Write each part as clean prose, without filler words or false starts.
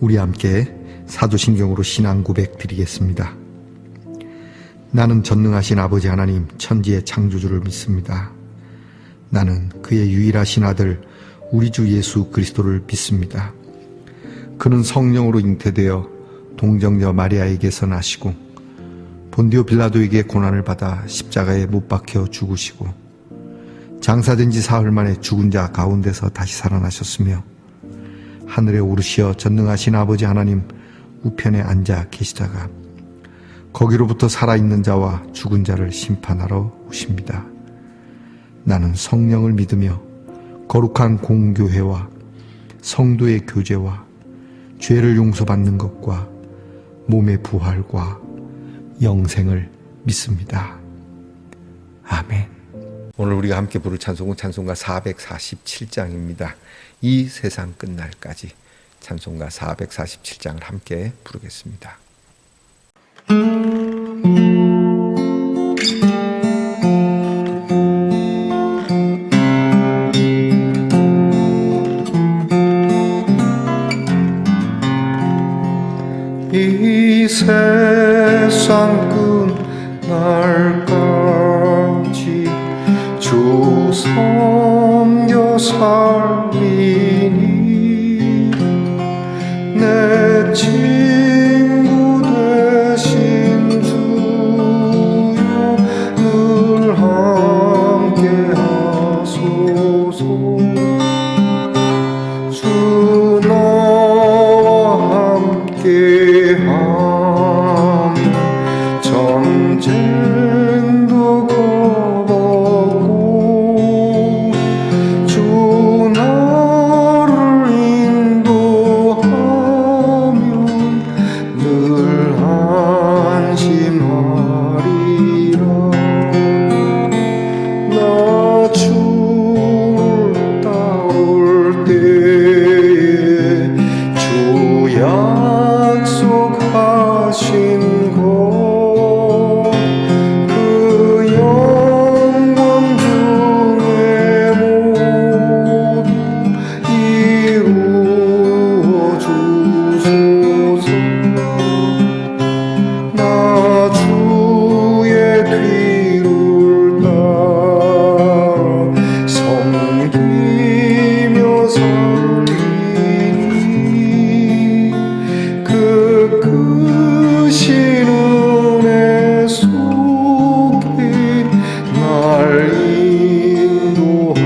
우리 함께 사도신경으로 신앙 고백 드리겠습니다. 나는 전능하신 아버지 하나님 천지의 창조주를 믿습니다. 나는 그의 유일하신 아들 우리 주 예수 그리스도를 믿습니다. 그는 성령으로 잉태되어 동정녀 마리아에게서 나시고 본디오 빌라도에게 고난을 받아 십자가에 못 박혀 죽으시고 장사된 지 사흘 만에 죽은 자 가운데서 다시 살아나셨으며 하늘에 오르시어 전능하신 아버지 하나님 우편에 앉아 계시다가 거기로부터 살아있는 자와 죽은 자를 심판하러 오십니다. 나는 성령을 믿으며 거룩한 공교회와 성도의 교제와 죄를 용서받는 것과 몸의 부활과 영생을 믿습니다. 아멘. 오늘 우리가 함께 부를 찬송은 찬송가 447장입니다. 이 세상 끝날까지 찬송가 447장을 함께 부르겠습니다. 이 세상 끝날까지 주 섬겨 살리니 내 친구 되신 주여 늘 함께 하소서. 주 나와 함께하며 전쟁도 거벗고 주 나를 인도하면 늘 안심하리라. 나 주를 따를 때에 주 약속하신 것 그 영광 중에 모두 이루어 주소서. 나 주의 뒤를 따라 섬기며 살리니 그 크신 은혜 속에 날 인도하소서.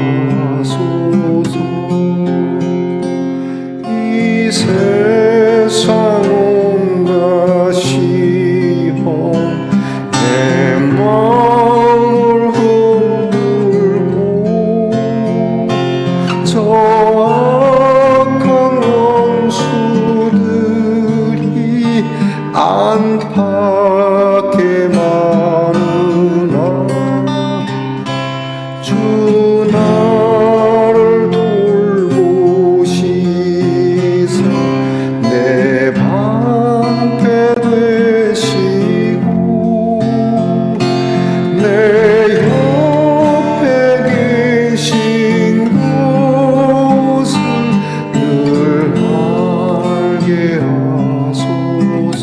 이 세상 온갖 시험 내 마음을 흔들고 저 악한 원수들이 안팎에 많으나 주 나를 돌보시사 내 방패 되시고 내 옆에 계신 것을 늘 알게 하소서.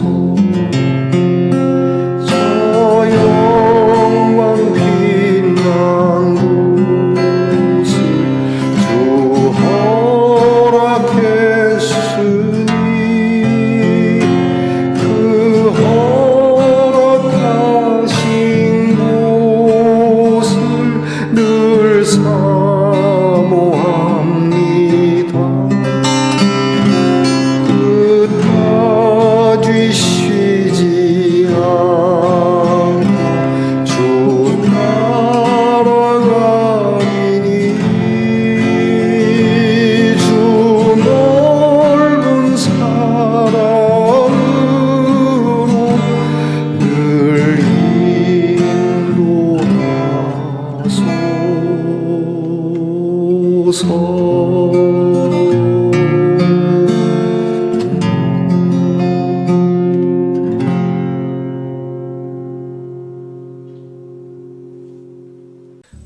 저 영광 빛난 곳을 주 허락했으니 그 허락하신 곳을 늘 사모합니다. 끝까지 쉬지 않고 주 따라가리니 주 넓은 사랑으로 늘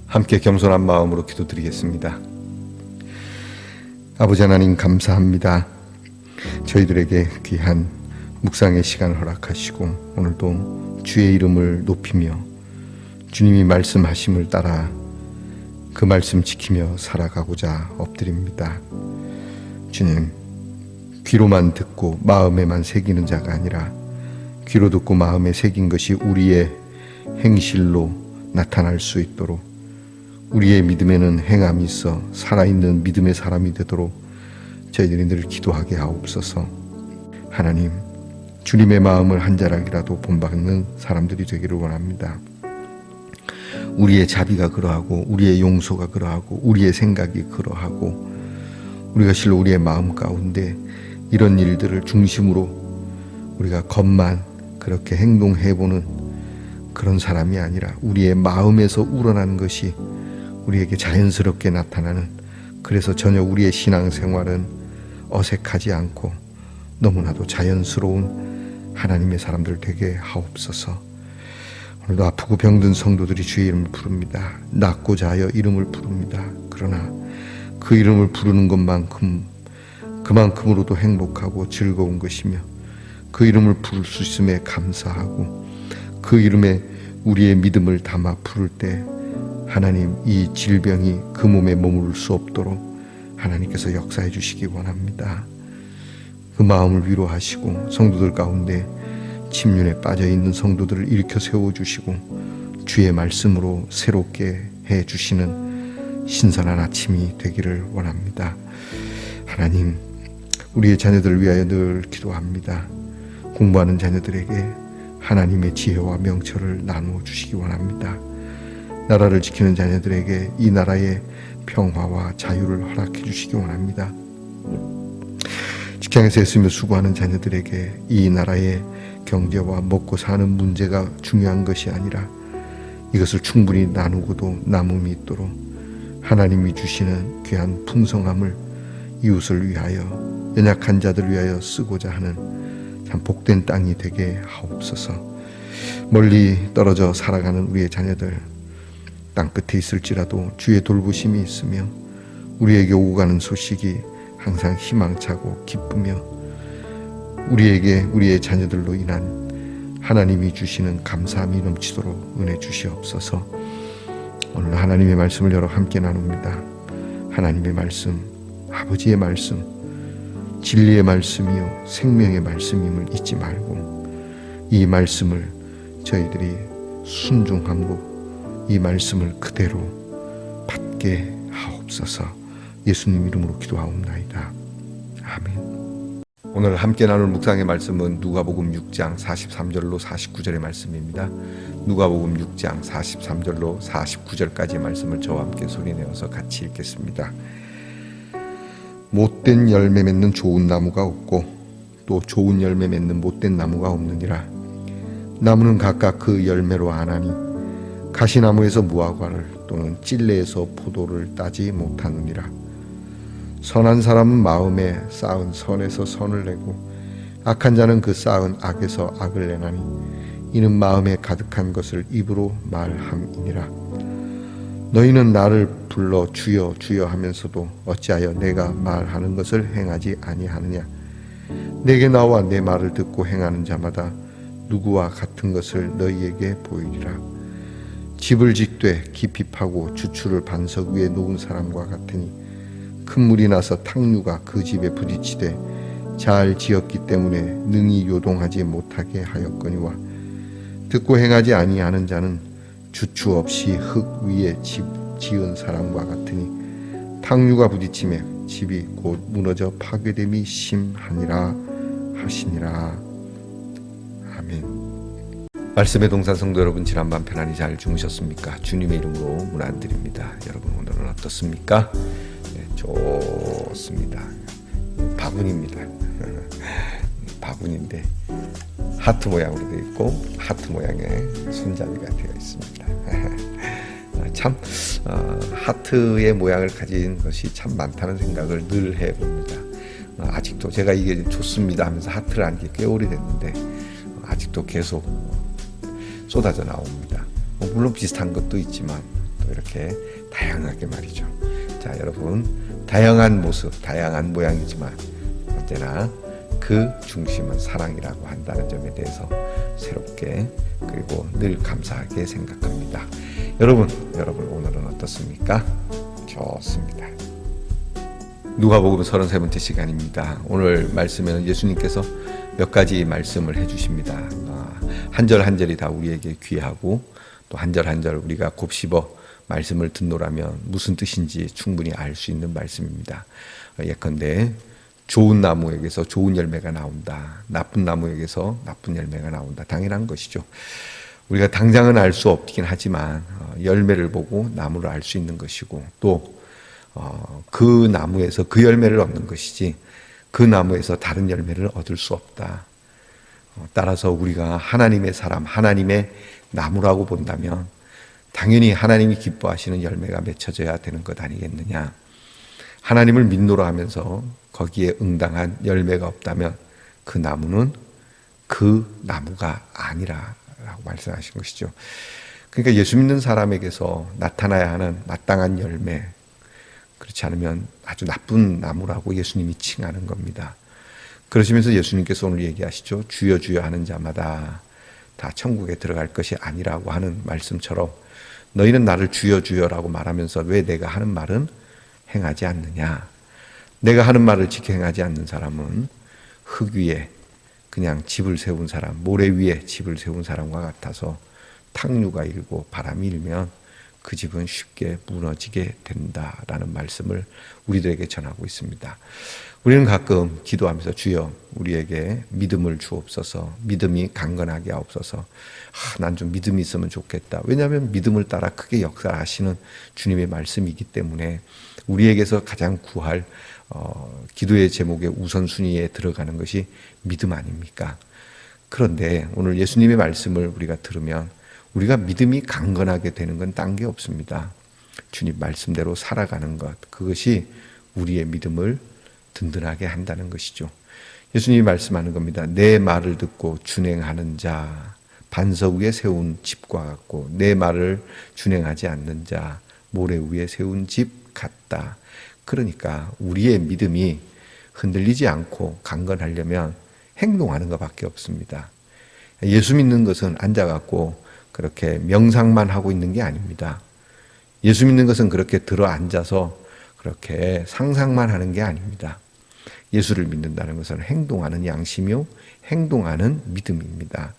함께 겸손한 마음으로 기도드리겠습니다. 아버지 하나님 감사합니다. 저희들에게 귀한 묵상의 시간을 허락하시고 오늘도 주의 이름을 높이며 주님이 말씀하심을 따라 그 말씀 지키며 살아가고자 엎드립니다. 주님, 귀로만 듣고 마음에만 새기는 자가 아니라 귀로 듣고 마음에 새긴 것이 우리의 행실로 나타날 수 있도록 우리의 믿음에는 행함이 있어 살아있는 믿음의 사람이 되도록 저희들이 늘 기도하게 하옵소서. 하나님, 주님의 마음을 한 자락이라도 본받는 사람들이 되기를 원합니다. 우리의 자비가 그러하고 우리의 용서가 그러하고 우리의 생각이 그러하고 우리가 실로 우리의 마음 가운데 이런 일들을 중심으로 우리가 겉만 그렇게 행동해보는 그런 사람이 아니라 우리의 마음에서 우러나는 것이 우리에게 자연스럽게 나타나는, 그래서 전혀 우리의 신앙생활은 어색하지 않고 너무나도 자연스러운 하나님의 사람들 되게 하옵소서. 오늘도 아프고 병든 성도들이 주의 이름을 부릅니다. 낫고자 하여 이름을 부릅니다. 그러나 그 이름을 부르는 그만큼으로도 행복하고 즐거운 것이며 그 이름을 부를 수 있음에 감사하고 그 이름에 우리의 믿음을 담아 부를 때 하나님, 이 질병이 그 몸에 머무를 수 없도록 하나님께서 역사해 주시기 원합니다. 그 마음을 위로하시고 성도들 가운데 침륜에 빠져 있는 성도들을 일으켜 세워주시고 주의 말씀으로 새롭게 해주시는 신선한 아침이 되기를 원합니다. 하나님, 우리의 자녀들을 위하여 늘 기도합니다. 공부하는 자녀들에게 하나님의 지혜와 명철을 나누어 주시기 원합니다. 나라를 지키는 자녀들에게 이 나라의 평화와 자유를 허락해 주시기 원합니다. 직장에서 애쓰며 수고하는 자녀들에게 이 나라의 경제와 먹고 사는 문제가 중요한 것이 아니라 이것을 충분히 나누고도 남음이 있도록 하나님이 주시는 귀한 풍성함을 이웃을 위하여, 연약한 자들을 위하여 쓰고자 하는 참 복된 땅이 되게 하옵소서. 멀리 떨어져 살아가는 우리의 자녀들, 땅끝에 있을지라도 주의 돌보심이 있으며 우리에게 오고 가는 소식이 항상 희망차고 기쁘며 우리에게 우리의 자녀들로 인한 하나님이 주시는 감사함이 넘치도록 은혜 주시옵소서. 오늘 하나님의 말씀을 여러 함께 나눕니다. 하나님의 말씀, 아버지의 말씀, 진리의 말씀이요 생명의 말씀임을 잊지 말고 이 말씀을 저희들이 순종함으로 이 말씀을 그대로 받게 하옵소서. 예수님 이름으로 기도하옵나이다. 아멘. 오늘 함께 나눌 묵상의 말씀은 누가복음 6장 43절로 49절의 말씀입니다. 누가복음 6장 43절로 49절까지의 말씀을 저와 함께 소리내어서 같이 읽겠습니다. 못된 열매 맺는 좋은 나무가 없고 또 좋은 열매 맺는 못된 나무가 없느니라. 나무는 각각 그 열매로 아나니 가시나무에서 무화과를 또는 찔레에서 포도를 따지 못하느니라. 선한 사람은 마음에 쌓은 선에서 선을 내고 악한 자는 그 쌓은 악에서 악을 내나니 이는 마음에 가득한 것을 입으로 말함이니라. 너희는 나를 불러 주여 주여 하면서도 어찌하여 내가 말하는 것을 행하지 아니하느냐. 내게 나와 내 말을 듣고 행하는 자마다 누구와 같은 것을 너희에게 보이리라. 집을 짓되 깊이 파고 주추를 반석 위에 놓은 사람과 같으니 큰 물이 나서 탕류가 그 집에 부딪히되 잘 지었기 때문에 능히 요동하지 못하게 하였거니와 듣고 행하지 아니하는 자는 주추 없이 흙 위에 집 지은 사람과 같으니 탕류가 부딪힘에 집이 곧 무너져 파괴됨이 심하니라 하시니라. 아멘. 말씀의 동산 성도 여러분, 지난밤 편안히 잘 주무셨습니까? 주님의 이름으로 문안드립니다. 여러분 오늘은 어떻습니까? 네, 좋습니다. 바구니입니다. 바구니인데 하트 모양으로 되어 있고 하트 모양의 손잡이가 되어 있습니다. 참 하트의 모양을 가진 것이 참 많다는 생각을 늘 해봅니다. 아직도 제가 이게 좋습니다 하면서 하트를 안 게 꽤 오래됐는데 아직도 계속 쏟아져 나옵니다. 물론 비슷한 것도 있지만 또 이렇게 다양하게 말이죠. 자, 여러분, 다양한 모습, 다양한 모양이지만 언제나 그 중심은 사랑이라고 한다는 점에 대해서 새롭게 그리고 늘 감사하게 생각합니다. 여러분 오늘은 어떻습니까? 좋습니다. 누가복음 33번째 시간입니다. 오늘 말씀에는 예수님께서 몇 가지 말씀을 해주십니다. 한 절 한 절이 다 우리에게 귀하고 또 한 절 한 절 우리가 곱씹어 말씀을 듣노라면 무슨 뜻인지 충분히 알 수 있는 말씀입니다. 예컨대 좋은 나무에게서 좋은 열매가 나온다. 나쁜 나무에게서 나쁜 열매가 나온다. 당연한 것이죠. 우리가 당장은 알 수 없긴 하지만 열매를 보고 나무를 알 수 있는 것이고 또 그 나무에서 그 열매를 얻는 것이지 그 나무에서 다른 열매를 얻을 수 없다. 따라서 우리가 하나님의 사람, 하나님의 나무라고 본다면 당연히 하나님이 기뻐하시는 열매가 맺혀져야 되는 것 아니겠느냐. 하나님을 믿노라 하면서 거기에 응당한 열매가 없다면 그 나무는 그 나무가 아니라라고 말씀하신 것이죠. 그러니까 예수 믿는 사람에게서 나타나야 하는 마땅한 열매, 그렇지 않으면 아주 나쁜 나무라고 예수님이 칭하는 겁니다. 그러시면서 예수님께서 오늘 얘기하시죠. 주여 주여 하는 자마다 다 천국에 들어갈 것이 아니라고 하는 말씀처럼 너희는 나를 주여 주여라고 말하면서 왜 내가 하는 말은 행하지 않느냐. 내가 하는 말을 지켜 행하지 않는 사람은 흙 위에 그냥 집을 세운 사람, 모래 위에 집을 세운 사람과 같아서 탕류가 일고 바람이 일면 그 집은 쉽게 무너지게 된다라는 말씀을 우리들에게 전하고 있습니다. 우리는 가끔 기도하면서 주여 우리에게 믿음을 주옵소서, 믿음이 강건하게 하옵소서. 난 좀 믿음이 있으면 좋겠다. 왜냐하면 믿음을 따라 크게 역사하시는 주님의 말씀이기 때문에 우리에게서 가장 구할 기도의 제목의 우선순위에 들어가는 것이 믿음 아닙니까? 그런데 오늘 예수님의 말씀을 우리가 들으면 우리가 믿음이 강건하게 되는 건 딴 게 없습니다. 주님 말씀대로 살아가는 것, 그것이 우리의 믿음을 든든하게 한다는 것이죠. 예수님이 말씀하는 겁니다. 내 말을 듣고 준행하는 자, 반석 위에 세운 집과 같고 내 말을 준행하지 않는 자, 모래 위에 세운 집 같다. 그러니까 우리의 믿음이 흔들리지 않고 강건하려면 행동하는 것밖에 없습니다. 예수 믿는 것은 앉아갖고 그렇게 명상만 하고 있는 게 아닙니다. 예수 믿는 것은 그렇게 들어 앉아서 그렇게 상상만 하는 게 아닙니다. 예수를 믿는다는 것은 행동하는 양심이요, 행동하는 믿음입니다.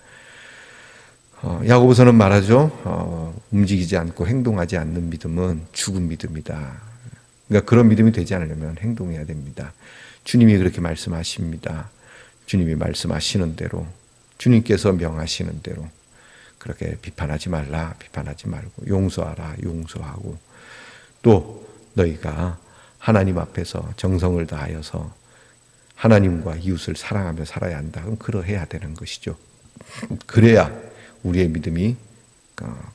야고보서는 말하죠. 움직이지 않고 행동하지 않는 믿음은 죽은 믿음이다. 그러니까 그런 믿음이 되지 않으려면 행동해야 됩니다. 주님이 그렇게 말씀하십니다. 주님이 말씀하시는 대로, 주님께서 명하시는 대로 그렇게 비판하지 말라, 비판하지 말고 용서하라, 용서하고 또 너희가 하나님 앞에서 정성을 다하여서 하나님과 이웃을 사랑하며 살아야 한다. 그럼 그러해야 되는 것이죠. 그래야 우리의 믿음이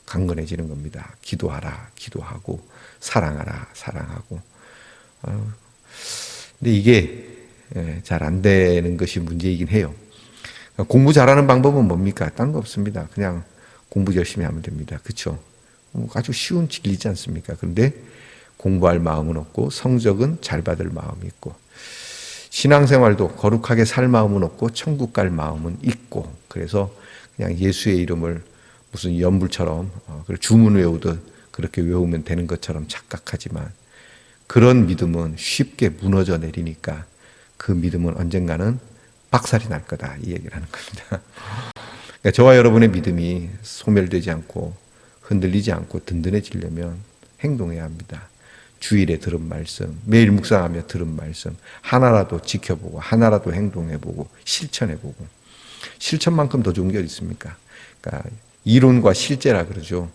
강건해지는 겁니다. 기도하라, 기도하고 사랑하라, 사랑하고. 근데 이게 잘 안 되는 것이 문제이긴 해요. 공부 잘하는 방법은 뭡니까? 딴 거 없습니다. 그냥 공부 열심히 하면 됩니다. 그렇죠? 아주 쉬운 진리지 않습니까? 그런데 공부할 마음은 없고 성적은 잘 받을 마음이 있고 신앙생활도 거룩하게 살 마음은 없고 천국 갈 마음은 있고 그래서 그냥 예수의 이름을 무슨 연불처럼 주문 외우듯 그렇게 외우면 되는 것처럼 착각하지만 그런 믿음은 쉽게 무너져 내리니까 그 믿음은 언젠가는 박살이 날 거다 이 얘기를 하는 겁니다. 그러니까 저와 여러분의 믿음이 소멸되지 않고 흔들리지 않고 든든해지려면 행동해야 합니다. 주일에 들은 말씀, 매일 묵상하며 들은 말씀 하나라도 지켜보고 하나라도 행동해보고 실천해보고 실천만큼 더 좋은 게 어디 있습니까? 그러니까 이론과 실제라 그러죠.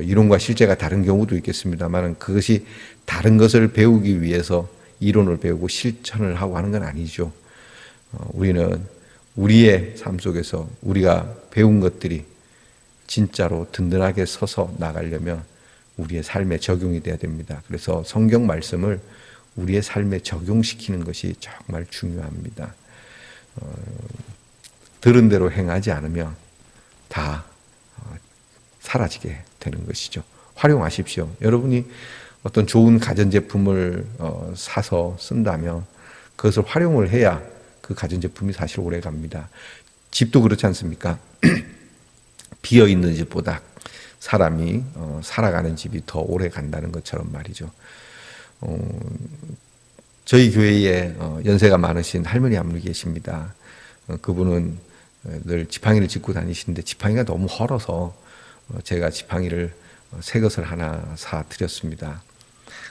이론과 실제가 다른 경우도 있겠습니다만 그것이 다른 것을 배우기 위해서 이론을 배우고 실천을 하고 하는 건 아니죠. 우리는 우리의 삶 속에서 우리가 배운 것들이 진짜로 든든하게 서서 나가려면 우리의 삶에 적용이 돼야 됩니다. 그래서 성경 말씀을 우리의 삶에 적용시키는 것이 정말 중요합니다. 들은 대로 행하지 않으면 다 사라지게 되는 것이죠. 활용하십시오. 여러분이 어떤 좋은 가전제품을 사서 쓴다면 그것을 활용을 해야 그 가전제품이 사실 오래 갑니다. 집도 그렇지 않습니까? 비어있는 집보다 사람이 살아가는 집이 더 오래 간다는 것처럼 말이죠. 저희 교회에 연세가 많으신 할머니 한 분이 계십니다. 그분은 늘 지팡이를 짚고 다니시는데 지팡이가 너무 헐어서 제가 지팡이를 새 것을 하나 사 드렸습니다.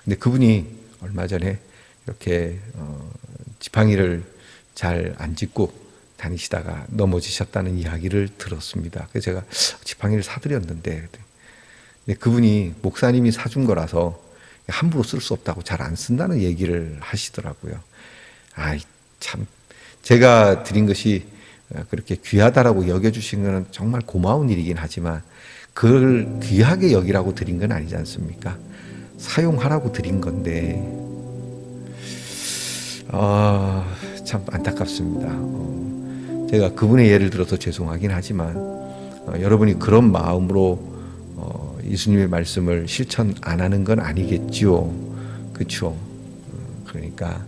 근데 그분이 얼마 전에 이렇게 지팡이를 잘 안 짚고 다니시다가 넘어지셨다는 이야기를 들었습니다. 그래서 제가 지팡이를 사드렸는데, 근데 그분이 목사님이 사준 거라서 함부로 쓸 수 없다고 잘 안 쓴다는 얘기를 하시더라고요. 참 제가 드린 것이 그렇게 귀하다라고 여겨주신 것은 정말 고마운 일이긴 하지만 그걸 귀하게 여기라고 드린 건 아니지 않습니까? 사용하라고 드린 건데 참 안타깝습니다. 제가 그분의 예를 들어서 죄송하긴 하지만 여러분이 그런 마음으로 예수님의 말씀을 실천 안 하는 건 아니겠지요. 그렇죠? 그러니까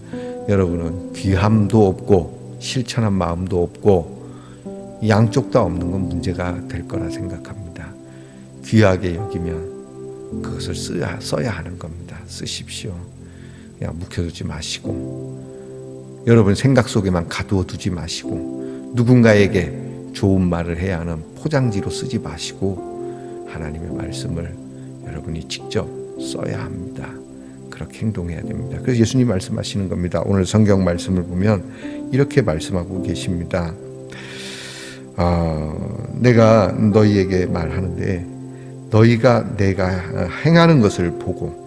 여러분은 귀함도 없고 실천한 마음도 없고 양쪽 다 없는 건 문제가 될 거라 생각합니다. 귀하게 여기면 그것을 써야 하는 겁니다. 쓰십시오. 그냥 묵혀두지 마시고 여러분 생각 속에만 가두어두지 마시고 누군가에게 좋은 말을 해야 하는 포장지로 쓰지 마시고 하나님의 말씀을 여러분이 직접 써야 합니다. 그렇게 행동해야 됩니다. 그래서 예수님 말씀하시는 겁니다. 오늘 성경 말씀을 보면 이렇게 말씀하고 계십니다. 내가 너희에게 말하는데 너희가 내가 행하는 것을 보고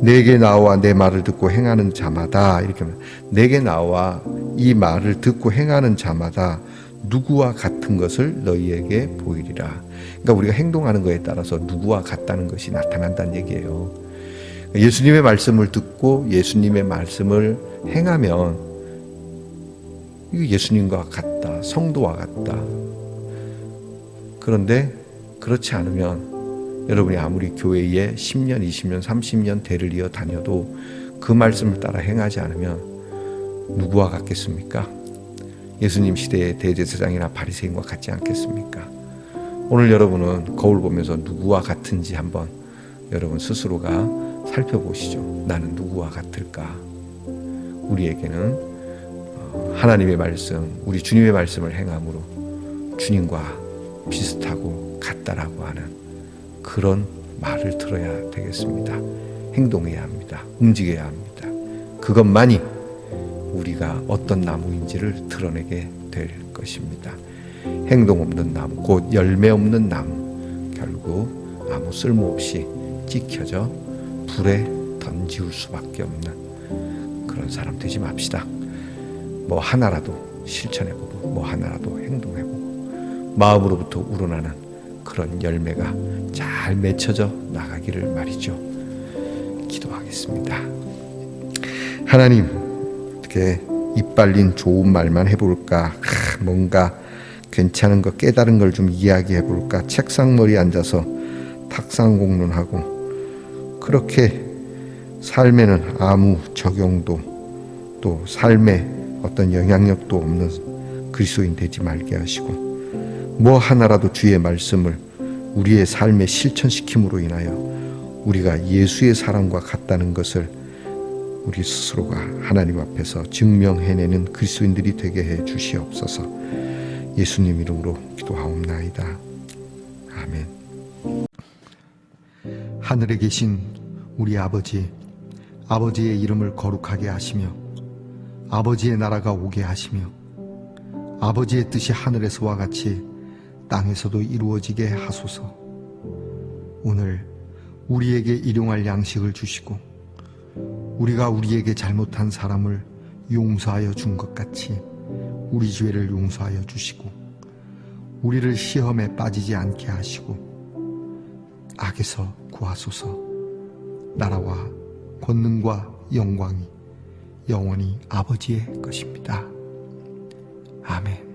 내게 나와 내 말을 듣고 행하는 자마다 이렇게 내게 나와 이 말을 듣고 행하는 자마다 누구와 같은 것을 너희에게 보이리라. 그러니까 우리가 행동하는 것에 따라서 누구와 같다는 것이 나타난다는 얘기예요. 예수님의 말씀을 듣고 예수님의 말씀을 행하면 이게 예수님과 같다, 성도와 같다. 그런데 그렇지 않으면 여러분이 아무리 교회에 10년, 20년, 30년 대를 이어 다녀도 그 말씀을 따라 행하지 않으면 누구와 같겠습니까? 예수님 시대의 대제사장이나 바리새인과 같지 않겠습니까? 오늘 여러분은 거울 보면서 누구와 같은지 한번 여러분 스스로가 살펴보시죠. 나는 누구와 같을까? 우리에게는 하나님의 말씀, 우리 주님의 말씀을 행함으로 주님과 비슷하고 같다라고 하는 그런 말을 들어야 되겠습니다. 행동해야 합니다. 움직여야 합니다. 그것만이 우리가 어떤 나무인지를 드러내게 될 것입니다. 행동 없는 나무, 곧 열매 없는 나무, 결국 아무 쓸모없이 찍혀져 불에 던지울 수밖에 없는 그런 사람 되지 맙시다. 뭐 하나라도 실천해보고 뭐 하나라도 행동해보고 마음으로부터 우러나는 그런 열매가 잘 맺혀져 나가기를 말이죠. 기도하겠습니다. 하나님, 어떻게 이빨린 좋은 말만 해볼까? 뭔가 괜찮은 거, 깨달은 걸 좀 이야기해볼까? 책상머리에 앉아서 탁상공론하고 그렇게 삶에는 아무 적용도 또 삶에 어떤 영향력도 없는 그리스도인 되지 말게 하시고 뭐 하나라도 주의 말씀을 우리의 삶에 실천시킴으로 인하여 우리가 예수의 사랑과 같다는 것을 우리 스스로가 하나님 앞에서 증명해내는 그리스도인들이 되게 해 주시옵소서. 예수님 이름으로 기도하옵나이다. 아멘. 하늘에 계신 우리 아버지, 아버지의 이름을 거룩하게 하시며 아버지의 나라가 오게 하시며 아버지의 뜻이 하늘에서와 같이 땅에서도 이루어지게 하소서. 오늘 우리에게 일용할 양식을 주시고 우리가 우리에게 잘못한 사람을 용서하여 준 것 같이 우리 죄를 용서하여 주시고 우리를 시험에 빠지지 않게 하시고 악에서 구하소서. 나라와 권능과 영광이 영원히 아버지의 것입니다. 아멘.